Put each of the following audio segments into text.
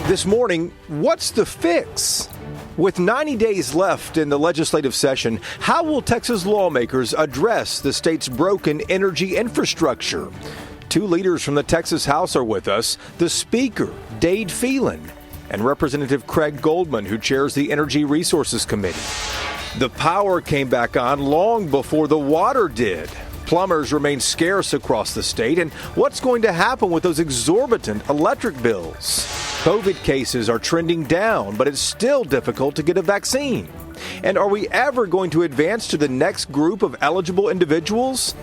This morning, what's the fix? With 90 days left in the legislative session, how will Texas lawmakers address the state's broken energy infrastructure? Two leaders from the Texas House are with us, the Speaker, Dade Phelan, and Representative Craig Goldman, who chairs the Energy Resources Committee. The power came back on long before the water did. Plumbers remain scarce across the state, and what's going to happen with those exorbitant electric bills? COVID cases are trending down, but it's still difficult to get a vaccine. And are we ever going to advance to the next group of eligible individuals?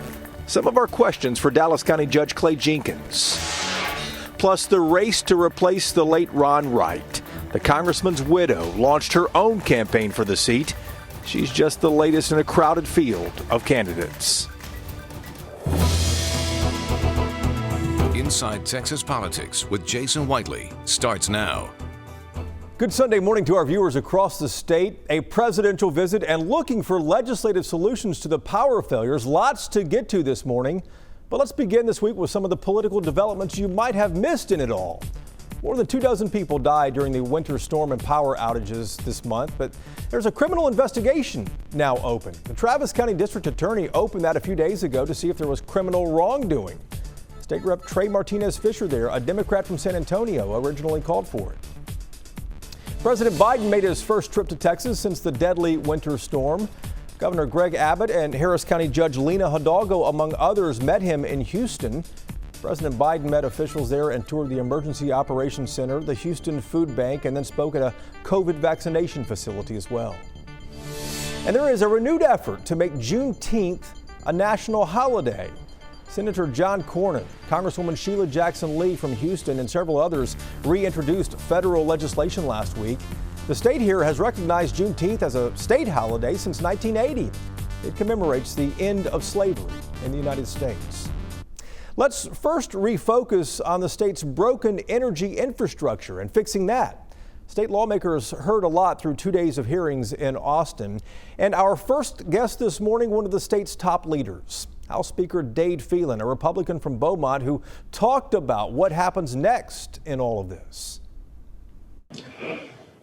Some of our questions for Dallas County Judge Clay Jenkins. Plus, the race to replace the late Ron Wright. The congressman's widow launched her own campaign for the seat. She's just the latest in a crowded field of candidates. Inside Texas Politics with Jason Whiteley starts now. Good Sunday morning to our viewers across the state. A presidential visit and looking for legislative solutions to the power failures. Lots to get to this morning. But let's begin this week with some of the political developments you might have missed in it all. More than 24 people died during the winter storm and power outages this month, but there's a criminal investigation now open. The Travis County District Attorney opened that a few days ago to see if there was criminal wrongdoing. State Rep Trey Martinez Fisher there, a Democrat from San Antonio, originally called for it. President Biden made his first trip to Texas since the deadly winter storm. Governor Greg Abbott and Harris County Judge Lena Hidalgo, among others, met him in Houston. President Biden met officials there and toured the Emergency Operations Center, the Houston Food Bank, and then spoke at a COVID vaccination facility as well. And there is a renewed effort to make Juneteenth a national holiday. Senator John Cornyn, Congresswoman Sheila Jackson Lee from Houston, and several others reintroduced federal legislation last week. The state here has recognized Juneteenth as a state holiday since 1980. It commemorates the end of slavery in the United States. Let's first refocus on the state's broken energy infrastructure and fixing that. State lawmakers heard a lot through 2 days of hearings in Austin. And our first guest this morning, one of the state's top leaders, House Speaker Dade Phelan, a Republican from Beaumont, who talked about what happens next in all of this.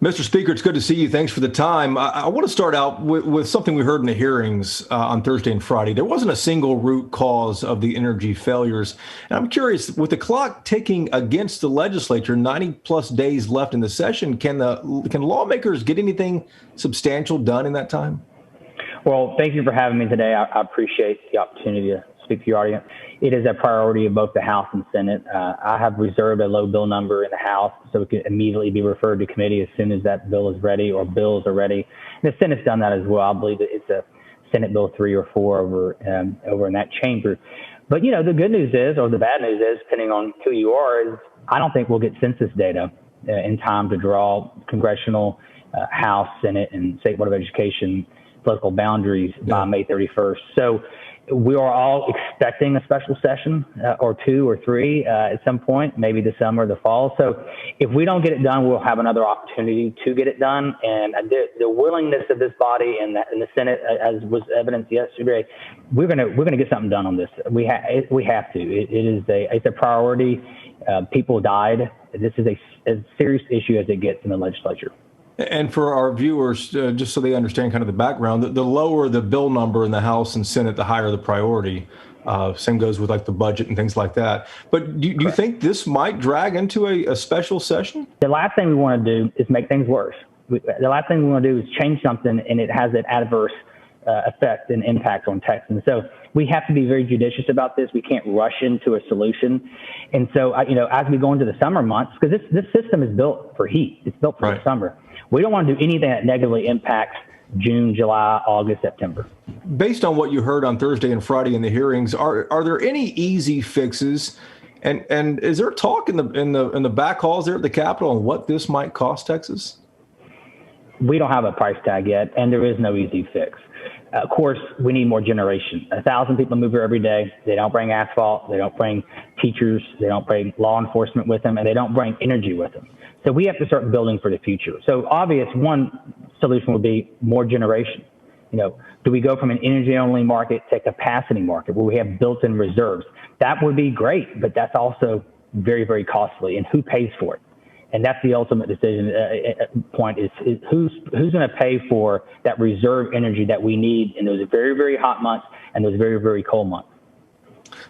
Mr. Speaker, it's good to see you. Thanks for the time. I want to start out with something we heard in the hearings on Thursday and Friday. There wasn't a single root cause of the energy failures. And I'm curious, with the clock ticking against the legislature, 90 plus days left in the session, can lawmakers get anything substantial done in that time? Well, thank you for having me today. I appreciate the opportunity to speak to your audience. It is a priority of both the House and Senate. I have reserved a low bill number in the House so it can immediately be referred to committee as soon as that bill is ready or bills are ready. And the Senate's done that as well. I believe that it's a Senate Bill 3 or 4 over in that chamber. But, you know, the good news is, or the bad news is, depending on who you are, is I don't think we'll get census data in time to draw congressional, House, Senate, and State Board of Education political boundaries by May 31st. So we are all expecting a special session or 2 or 3 at some point, maybe the summer or the fall. So if we don't get it done, we'll have another opportunity to get it done. And the willingness of this body and the Senate, as was evidenced yesterday, we're gonna get something done on this. We have to. It's a priority. People died. This is as serious issue as it gets in the legislature. And for our viewers, just so they understand kind of the background, the lower the bill number in the House and Senate, the higher the priority. Same goes with like the budget and things like that. But do you think this might drag into a special session? The last thing we want to do is make things worse. The last thing we want to do is change something and it has an adverse effect and impact on Texans. So we have to be very judicious about this. We can't rush into a solution. And so, as we go into the summer months, because this system is built for heat. It's built for the summer. We don't want to do anything that negatively impacts June, July, August, September. Based on what you heard on Thursday and Friday in the hearings, are there any easy fixes? And is there talk in the back halls there at the Capitol on what this might cost Texas? We don't have a price tag yet, and there is no easy fix. Of course, we need more generation. 1,000 people move here every day. They don't bring asphalt. They don't bring teachers. They don't bring law enforcement with them, and they don't bring energy with them. So we have to start building for the future. So obvious one solution would be more generation. Do we go from an energy-only market to a capacity market where we have built-in reserves? That would be great, but that's also very, very costly. And who pays for it? And that's the ultimate decision point is who's going to pay for that reserve energy that we need in those very, very hot months and those very, very cold months.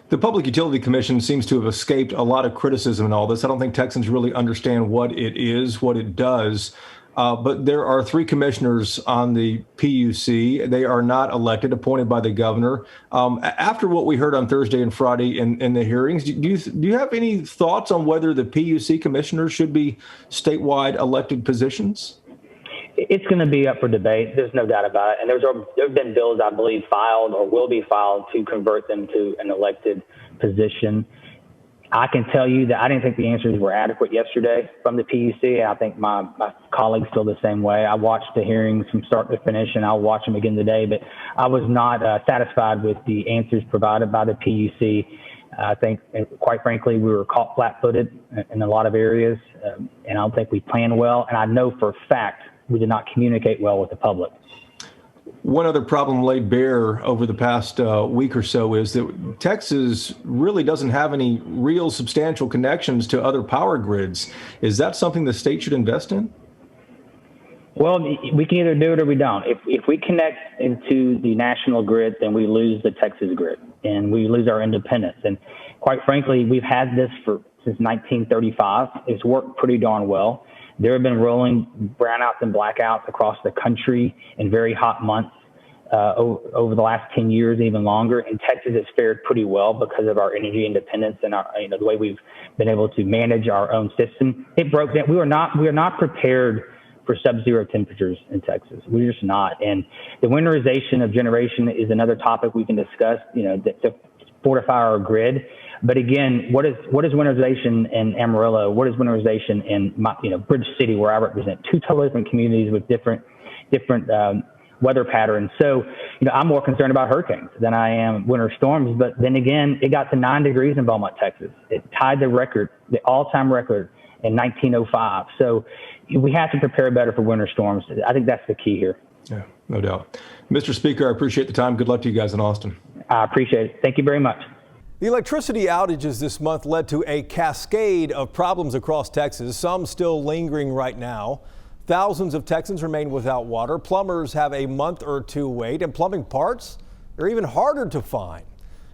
The Public Utility Commission seems to have escaped a lot of criticism in all this. I don't think Texans really understand what it is, what it does. But there are 3 commissioners on the PUC. They are not elected, appointed by the governor. After what we heard on Thursday and Friday in the hearings, do you have any thoughts on whether the PUC commissioners should be statewide elected positions? It's going to be up for debate. There's no doubt about it. And there have been bills, I believe, filed or will be filed to convert them to an elected position. I can tell you that I didn't think the answers were adequate yesterday from the PUC, and I think my colleagues feel the same way. I watched the hearings from start to finish, and I'll watch them again today, but I was not satisfied with the answers provided by the PUC. I think, quite frankly, we were caught flat-footed in a lot of areas, and I don't think we planned well, and I know for a fact we did not communicate well with the public. One other problem laid bare over the past week or so is that Texas really doesn't have any real substantial connections to other power grids. Is that something the state should invest in? Well, we can either do it or we don't. If we connect into the national grid, then we lose the Texas grid and we lose our independence. And quite frankly, we've had this since 1935. It's worked pretty darn well. There have been rolling brownouts and blackouts across the country in very hot months over the last 10 years, even longer. And Texas has fared pretty well because of our energy independence and our, the way we've been able to manage our own system. It broke down. We are not prepared for sub-zero temperatures in Texas. We're just not. And the winterization of generation is another topic we can discuss, to fortify our grid. But again, what is winterization in Amarillo? What is winterization in Bridge City, where I represent? 2 totally different communities with different weather patterns. So, I'm more concerned about hurricanes than I am winter storms. But then again, it got to 9 degrees in Beaumont, Texas. It tied the all-time record in 1905. So we have to prepare better for winter storms. I think that's the key here. Yeah, no doubt. Mr. Speaker, I appreciate the time. Good luck to you guys in Austin. I appreciate it. Thank you very much. The electricity outages this month led to a cascade of problems across Texas, some still lingering right now. Thousands of Texans remain without water. Plumbers have a month or 2 wait, and plumbing parts are even harder to find.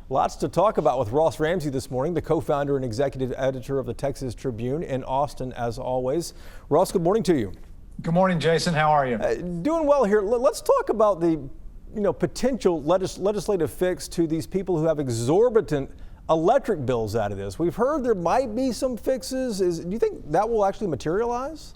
Lots to talk about with Ross Ramsey this morning, the co-founder and executive editor of the Texas Tribune in Austin, as always. Ross, good morning to you. Good morning, Jason. How are you? Doing well here. Let's talk about the potential legislative fix to these people who have exorbitant electric bills out of this. We've heard there might be some fixes. Do you think that will actually materialize?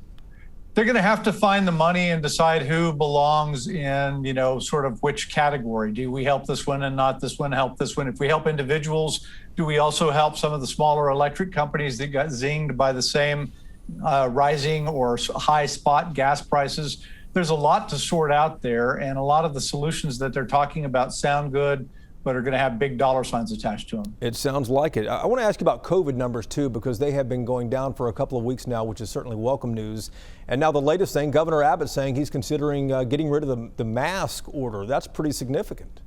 They're going to have to find the money and decide who belongs in, sort of which category. Do we help this one and not this one, help this one? If we help individuals, do we also help some of the smaller electric companies that got zinged by the same rising or high spot gas prices? There's a lot to sort out there, and a lot of the solutions that they're talking about sound good, but are going to have big dollar signs attached to them. It sounds like it. I want to ask you about COVID numbers too, because they have been going down for a couple of weeks now, which is certainly welcome news. And now the latest thing, Governor Abbott saying he's considering getting rid of the mask order. That's pretty significant.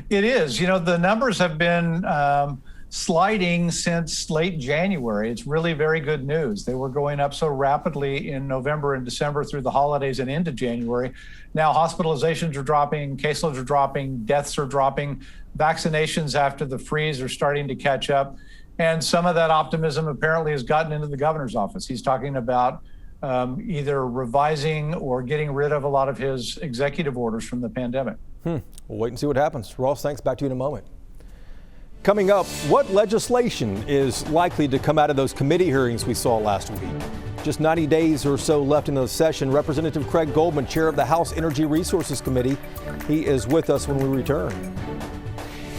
It is. The numbers have been sliding since late January. It's really very good news. They were going up so rapidly in November and December through the holidays and into January. Now hospitalizations are dropping, caseloads are dropping, deaths are dropping, vaccinations after the freeze are starting to catch up. And some of that optimism apparently has gotten into the governor's office. He's talking about either revising or getting rid of a lot of his executive orders from the pandemic. We'll wait and see what happens. Ross, thanks. Back to you in a moment. Coming up, what legislation is likely to come out of those committee hearings we saw last week? Just 90 days or so left in the session. Representative Craig Goldman, chair of the House Energy Resources Committee. He is with us when we return.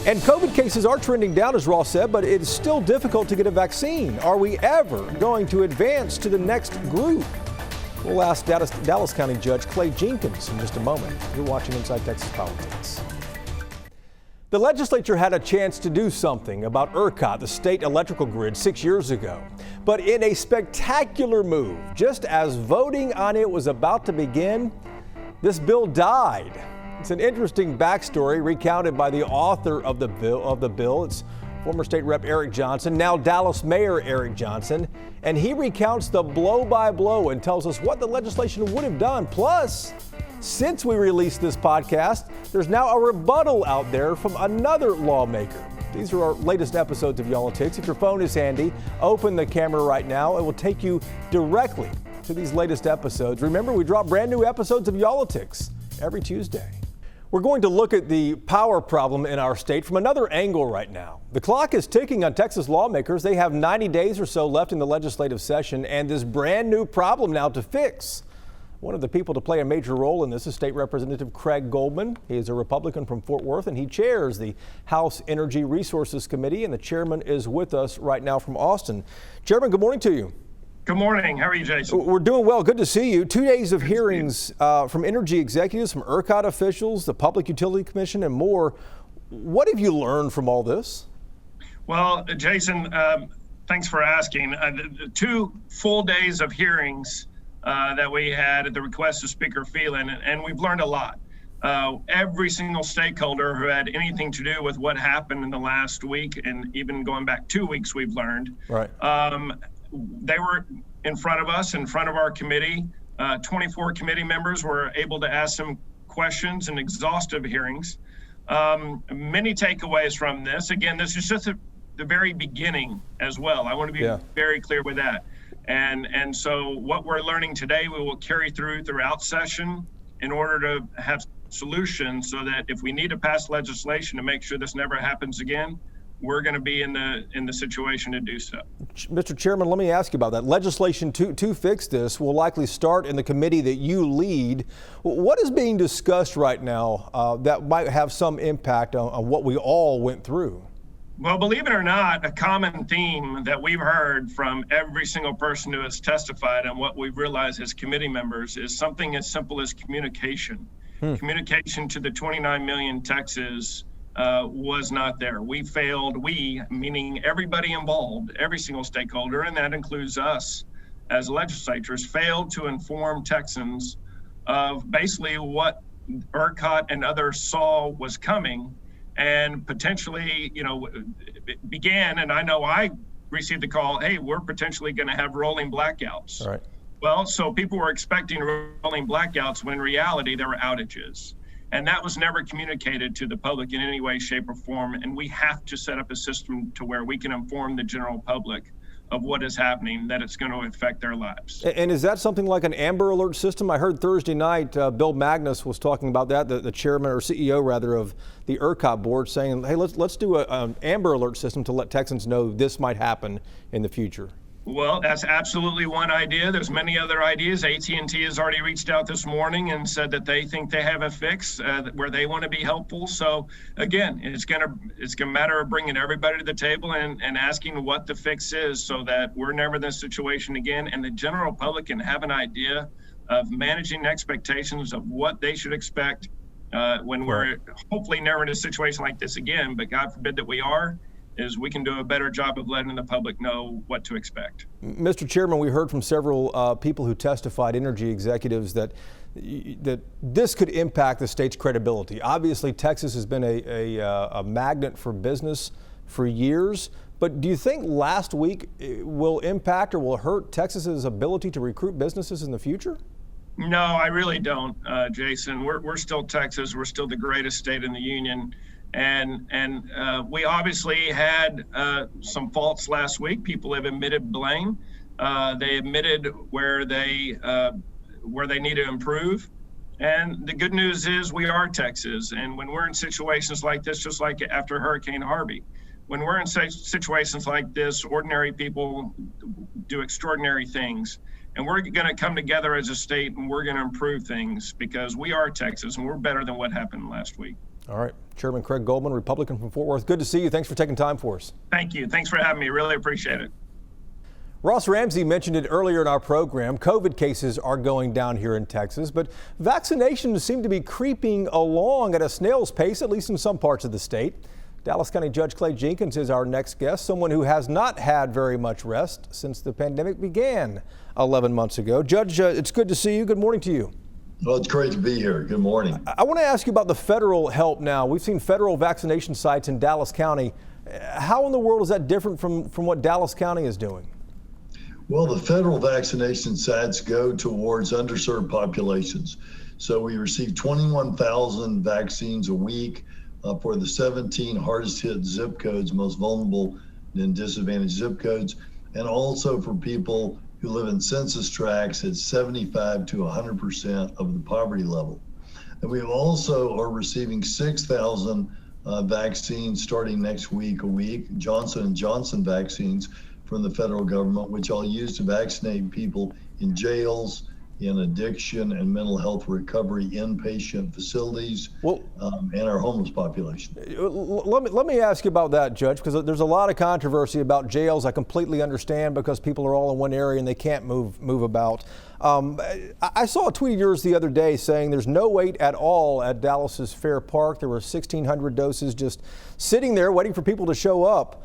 And COVID cases are trending down, as Ross said, but it's still difficult to get a vaccine. Are we ever going to advance to the next group? We'll ask Dallas County Judge Clay Jenkins in just a moment. You're watching Inside Texas Politics. The legislature had a chance to do something about ERCOT, the state electrical grid, 6 years ago. But in a spectacular move, just as voting on it was about to begin, this bill died. It's an interesting backstory recounted by the author of the bill. It's former state rep Eric Johnson, now Dallas Mayor Eric Johnson, and he recounts the blow-by-blow and tells us what the legislation would have done. Plus, since we released this podcast, there's now a rebuttal out there from another lawmaker. These are our latest episodes of Y'all-itics. If your phone is handy, open the camera right now. It will take you directly to these latest episodes. Remember, we drop brand new episodes of Y'all-itics every Tuesday. We're going to look at the power problem in our state from another angle right now. The clock is ticking on Texas lawmakers. They have 90 days or so left in the legislative session and this brand new problem now to fix. One of the people to play a major role in this is State Representative Craig Goldman. He is a Republican from Fort Worth and he chairs the House Energy Resources Committee, and the chairman is with us right now from Austin. Chairman, good morning to you. Good morning. How are you, Jason? We're doing well. Good to see you. 2 days of hearings from energy executives, from ERCOT officials, the Public Utility Commission, and more. What have you learned from all this? Well, Jason, thanks for asking. The 2 full days of hearings that we had at the request of Speaker Phelan, and we've learned a lot. Every single stakeholder who had anything to do with what happened in the last week, and even going back 2 weeks, we've learned. Right. They were in front of us, in front of our committee. 24 committee members were able to ask some questions in exhaustive hearings. Many takeaways from this. Again, this is just the very beginning as well. I want to be very clear with that. And so what we're learning today, we will carry throughout session in order to have solutions so that if we need to pass legislation to make sure this never happens again, we're going to be in the situation to do so. Mr. Chairman, let me ask you about that. Legislation to fix this will likely start in the committee that you lead. What is being discussed right now that might have some impact on what we all went through? Well, believe it or not, a common theme that we've heard from every single person who has testified and what we've realized as committee members is something as simple as communication. Communication to the 29 million Texans was not there. We failed, meaning everybody involved, every single stakeholder, and that includes us as legislators, failed to inform Texans of basically what ERCOT and others saw was coming and potentially, it began, and I know I received the call, hey, we're potentially going to have rolling blackouts. All right. Well, so people were expecting rolling blackouts when in reality there were outages. And that was never communicated to the public in any way, shape, or form. And we have to set up a system to where we can inform the general public of what is happening, that it's going to affect their lives. And is that something like an Amber Alert system? I heard Thursday night Bill Magnus was talking about that, the chairman or CEO rather of the ERCOT board, saying, hey, let's do an Amber Alert system to let Texans know this might happen in the future. Well, that's absolutely one idea. There's many other ideas. AT&T has already reached out this morning and said that they think they have a fix where they want to be helpful. So again, it's gonna matter of bringing everybody to the table and asking what the fix is so that we're never in this situation again, and the general public can have an idea of managing expectations of what they should expect when we're hopefully never in a situation like this again, but God forbid that we are. Is we can do a better job of letting the public know what to expect. Mr. Chairman, we heard from several people who testified, energy executives, that this could impact the state's credibility. Obviously, Texas has been a magnet for business for years, but do you think last week will impact or will hurt Texas's ability to recruit businesses in the future? No, I really don't, Jason. We're still Texas. We're still the greatest state in the union. And we obviously had some faults last week. People have admitted blame. They admitted where they need to improve. And the good news is we are Texas. And when we're in situations like this, just like after Hurricane Harvey, when we're in situations like this, ordinary people do extraordinary things. And we're going to come together as a state and we're going to improve things because we are Texas and we're better than what happened last week. All right. Chairman Craig Goldman, Republican from Fort Worth. Good to see you. Thanks for taking time for us. Thank you. Thanks for having me. Really appreciate it. Ross Ramsey mentioned it earlier in our program. COVID cases are going down here in Texas, but vaccinations seem to be creeping along at a snail's pace, at least in some parts of the state. Dallas County Judge Clay Jenkins is our next guest, someone who has not had very much rest since the pandemic began 11 months ago. Judge, it's good to see you. Good morning to you. Well, it's great to be here. Good morning. I want to ask you about the federal help now. We've seen federal vaccination sites in Dallas County How in the world is that different from what Dallas County is doing? Well, the federal vaccination sites go towards underserved populations. So we receive 21,000 vaccines a week for the 17 hardest hit zip codes, most vulnerable and disadvantaged zip codes, and also for people who live in census tracts at 75 to 100% of the poverty level. And we also are receiving 6,000 vaccines starting next week a week, Johnson & Johnson vaccines from the federal government, which I'll use to vaccinate people in jails, in addiction and mental health recovery inpatient facilities, and our homeless population. Let me ask you about that, Judge, because there's a lot of controversy about jails. I completely understand because people are all in one area and they can't move about. I saw a tweet of yours the other day saying there's no wait at all at Dallas's Fair Park. There were 1,600 doses just sitting there waiting for people to show up.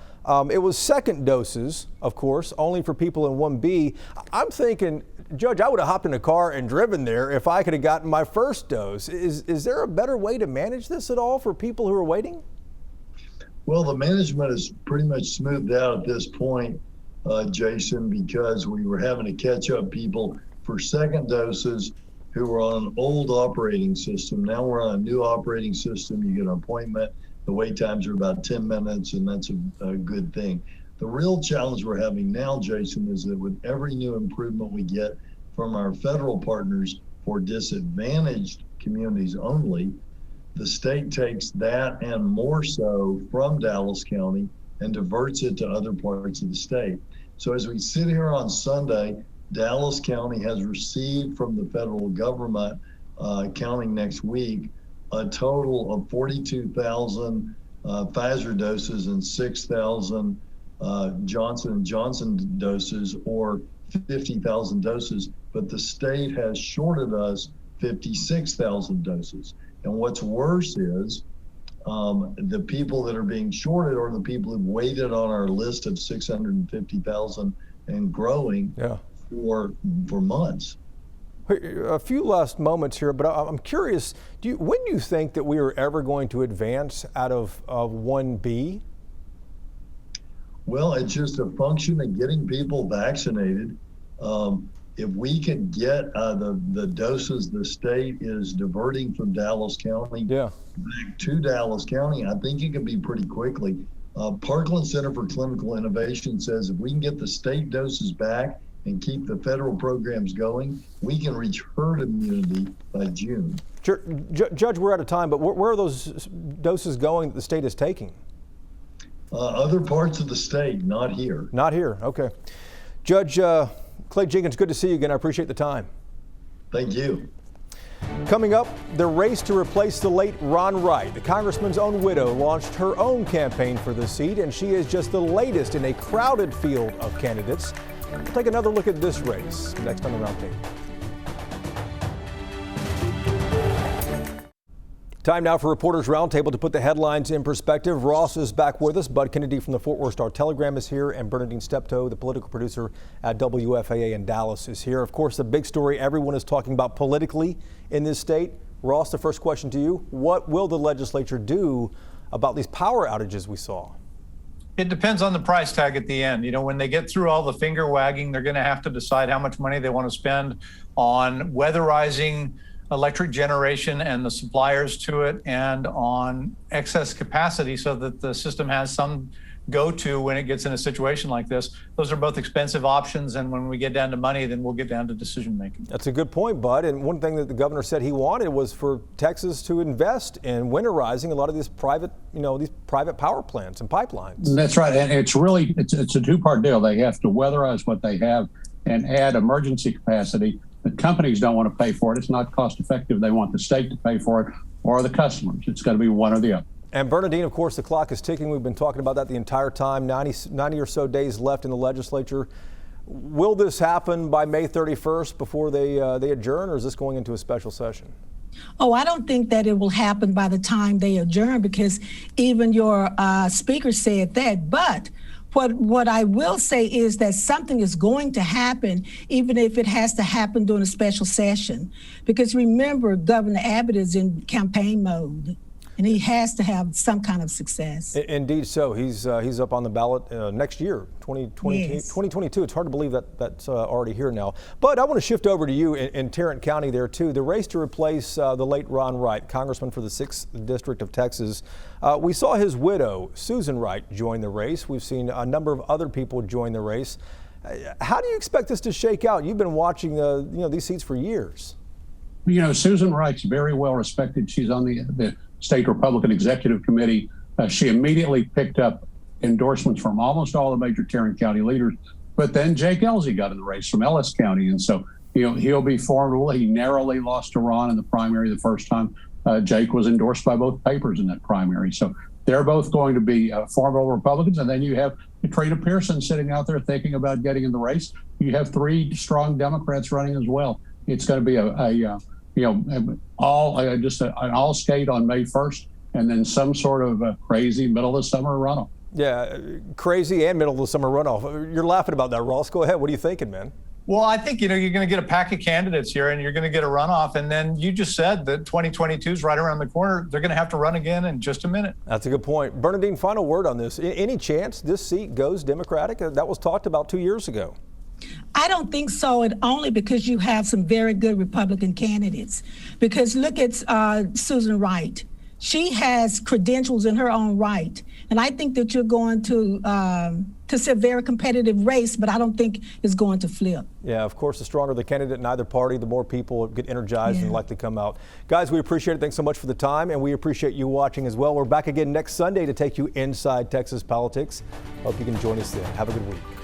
It was second doses, of course, only for people in 1B. I'm thinking, Judge, I would have hopped in a car and driven there if I could have gotten my first dose. Is there a better way to manage this at all for people who are waiting? Well, the management is pretty much smoothed out at this point, Jason, because we were having to catch up people for second doses who were on an old operating system. Now we're on a new operating system. You get an appointment. The wait times are about 10 minutes, and that's a good thing. The real challenge we're having now, Jason, is that with every new improvement we get from our federal partners for disadvantaged communities only, the state takes that and more so from Dallas County and diverts it to other parts of the state. So as we sit here on Sunday, Dallas County has received from the federal government, counting next week, a total of 42,000 Pfizer doses and 6,000 Johnson & Johnson doses, or 50,000 doses, but the state has shorted us 56,000 doses. And what's worse is the people that are being shorted are the people who've waited on our list of 650,000 and growing for months. A few last moments here, but I'm curious, when do you think that we are ever going to advance out of 1B? Well, it's just a function of getting people vaccinated. If we can get the doses the state is diverting from Dallas County back to Dallas County, I think it can be pretty quickly. Parkland Center for Clinical Innovation says if we can get the state doses back and keep the federal programs going, we can reach herd immunity by June. Judge, we're out of time, but where are those doses going that the state is taking? Other parts of the state, not here. Not here, okay. Judge Clay Jenkins, good to see you again. I appreciate the time. Thank you. Coming up, the race to replace the late Ron Wright. The congressman's own widow launched her own campaign for the seat, and she is just the latest in a crowded field of candidates. We'll take another look at this race next on the Roundtable. Time now for Reporters Roundtable to put the headlines in perspective. Ross is back with us. Bud Kennedy from the Fort Worth Star-Telegram is here, and Bernadine Steptoe, the political producer at WFAA in Dallas, is here. Of course, the big story everyone is talking about politically in this state. Ross, the first question to you: what will the legislature do about these power outages we saw? It depends on the price tag at the end. You know, when they get through all the finger wagging, they're going to have to decide how much money they want to spend on weatherizing electric generation and the suppliers to it, and on excess capacity so that the system has some go-to when it gets in a situation like this. Those are both expensive options, and when we get down to money, then we'll get down to decision making. That's a good point, Bud. And one thing that the governor said he wanted was for Texas to invest in winterizing a lot of these private power plants and pipelines. That's right, and it's a two-part deal. They have to weatherize what they have and add emergency capacity. The companies don't want to pay for it. It's not cost effective. They want the state to pay for it, or the customers. It's got to be one or the other. And Bernadine, of course, the clock is ticking. We've been talking about that the entire time. 90 or so days left in the legislature. Will this happen by May 31st before they adjourn, or is this going into a special session? Oh, I don't think that it will happen by the time they adjourn, because even your speaker said that. But what I will say is that something is going to happen, even if it has to happen during a special session. Because remember, Governor Abbott is in campaign mode. and he has to have some kind of success. Indeed so. He's up on the ballot next year, 2022. It's hard to believe that that's already here now. But I want to shift over to you in Tarrant County there, too. The race to replace the late Ron Wright, Congressman for the 6th District of Texas. We saw his widow, Susan Wright, join the race. We've seen a number of other people join the race. How do you expect this to shake out? You've been watching these seats for years. You know, Susan Wright's very well respected. She's on the State Republican Executive Committee. She immediately picked up endorsements from almost all the major Tarrant County leaders. But then Jake Ellzey got in the race from Ellis County. And so, he'll be formidable. He narrowly lost to Ron in the primary the first time. Jake was endorsed by both papers in that primary. So they're both going to be formidable Republicans. And then you have Katrina Pearson sitting out there thinking about getting in the race. You have 3 strong Democrats running as well. It's going to be an all skate on May 1st, and then some sort of crazy middle of the summer runoff. Yeah, crazy and middle of the summer runoff. You're laughing about that, Ross. Go ahead. What are you thinking, man? Well, I think, you're going to get a pack of candidates here and you're going to get a runoff. And then you just said that 2022 is right around the corner. They're going to have to run again in just a minute. That's a good point. Bernadine, final word on this. Any chance this seat goes Democratic? That was talked about 2 years ago. I don't think so, and only because you have some very good Republican candidates. Because look at Susan Wright. She has credentials in her own right. And I think that you're going to see a very competitive race, but I don't think it's going to flip. Yeah, of course, the stronger the candidate in either party, the more people get energized and likely come out. Guys, we appreciate it. Thanks so much for the time, and we appreciate you watching as well. We're back again next Sunday to take you inside Texas politics. Hope you can join us then. Have a good week.